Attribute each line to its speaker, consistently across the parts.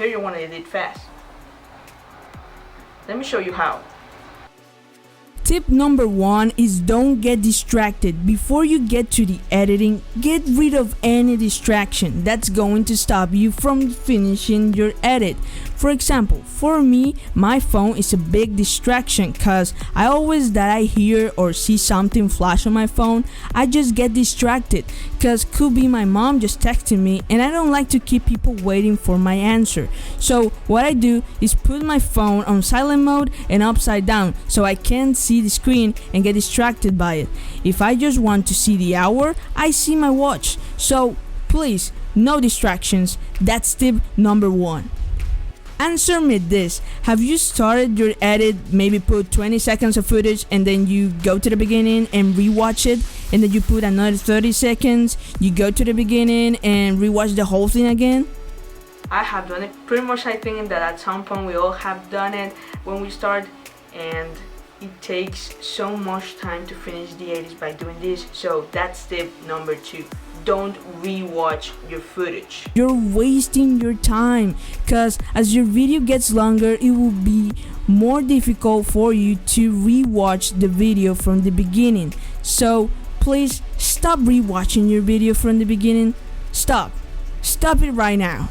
Speaker 1: hear you want to edit fast. Let me show you how.
Speaker 2: Tip number 1 is don't get distracted. Before you get to the editing, get rid of any distraction that's going to stop you from finishing your edit. For example, for me, my phone is a big distraction cause I always that I hear or see something flash on my phone, I just get distracted cause could be my mom just texting me and I don't like to keep people waiting for my answer. So what I do is put my phone on silent mode and upside down so I can't see the screen and get distracted by it. If I just want to see the hour, I see my watch. So please, no distractions. That's tip number 1. Answer me this, have you started your edit, maybe put 20 seconds of footage and then you go to the beginning and rewatch it, and then you put another 30 seconds, you go to the beginning and rewatch the whole thing again?
Speaker 1: I have done it. Pretty much I think that at some point we all have done it when we start, and it takes so much time to finish the edits by doing this. So that's tip number 2. Don't rewatch your footage.
Speaker 2: You're wasting your time because as your video gets longer, it will be more difficult for you to rewatch the video from the beginning. So please stop rewatching your video from the beginning. Stop it right now.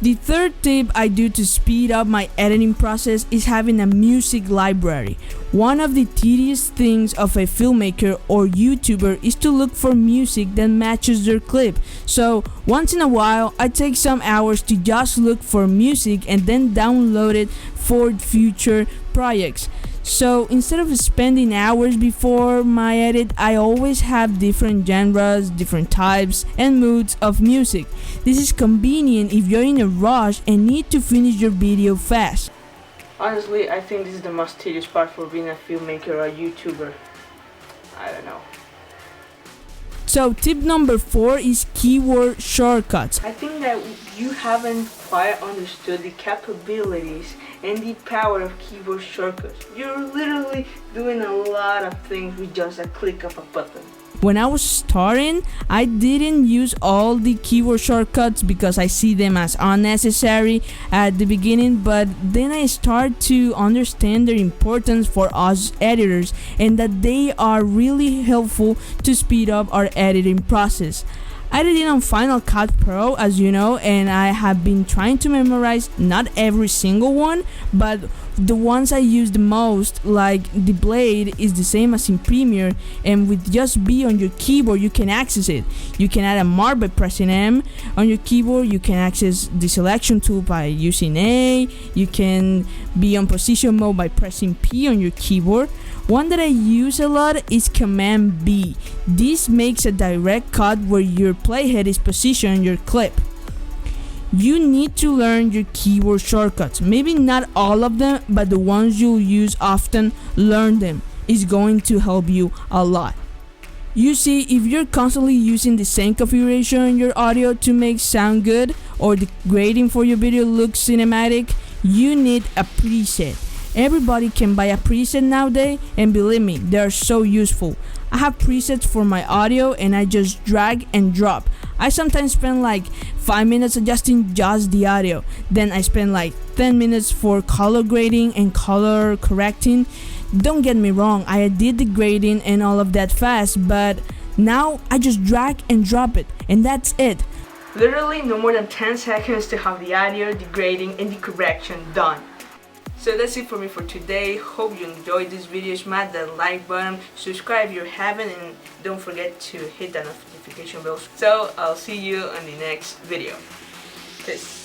Speaker 2: The third tip I do to speed up my editing process is having a music library. One of the tedious things of a filmmaker or YouTuber is to look for music that matches their clip. So once in a while, I take some hours to just look for music and then download it for future projects. So instead of spending hours before my edit, I always have different genres, different types and moods of music. This is convenient if you're in a rush and need to finish your video fast.
Speaker 1: Honestly, I think this is the most tedious part for being a filmmaker or a YouTuber. I don't know.
Speaker 2: So tip number 4 is keyword shortcuts.
Speaker 1: I think that you haven't quite understood the capabilities and the power of keyboard shortcuts. You're literally doing a lot of things with just a click of a button.
Speaker 2: When I was starting, I didn't use all the keyword shortcuts because I see them as unnecessary at the beginning, but then I start to understand their importance for us editors and that they are really helpful to speed up our editing process. I did it on Final Cut Pro, as you know, and I have been trying to memorize not every single one, but the ones I use the most, like the blade, is the same as in Premiere, and with just B on your keyboard you can access it. You can add a mark by pressing M on your keyboard, you can access the selection tool by using A, you can be on position mode by pressing P on your keyboard. One that I use a lot is Command B. This makes a direct cut where your playhead is positioned on your clip. You need to learn your keyboard shortcuts. Maybe not all of them, but the ones you'll use often, learn them. It's going to help you a lot. You see, if you're constantly using the same configuration on your audio to make sound good, or the grading for your video looks cinematic, you need a preset. Everybody can buy a preset nowadays, and believe me, they are so useful. I have presets for my audio and I just drag and drop. I sometimes spend like 5 minutes adjusting just the audio. Then I spend like 10 minutes for color grading and color correcting. Don't get me wrong, I did the grading and all of that fast, but now I just drag and drop it, and that's it.
Speaker 1: Literally no more than 10 seconds to have the audio, the grading and the correction done. So that's it for me for today. Hope you enjoyed this video. Smash that like button, subscribe if you haven't, and don't forget to hit that notification bell. So I'll see you on the next video. Peace.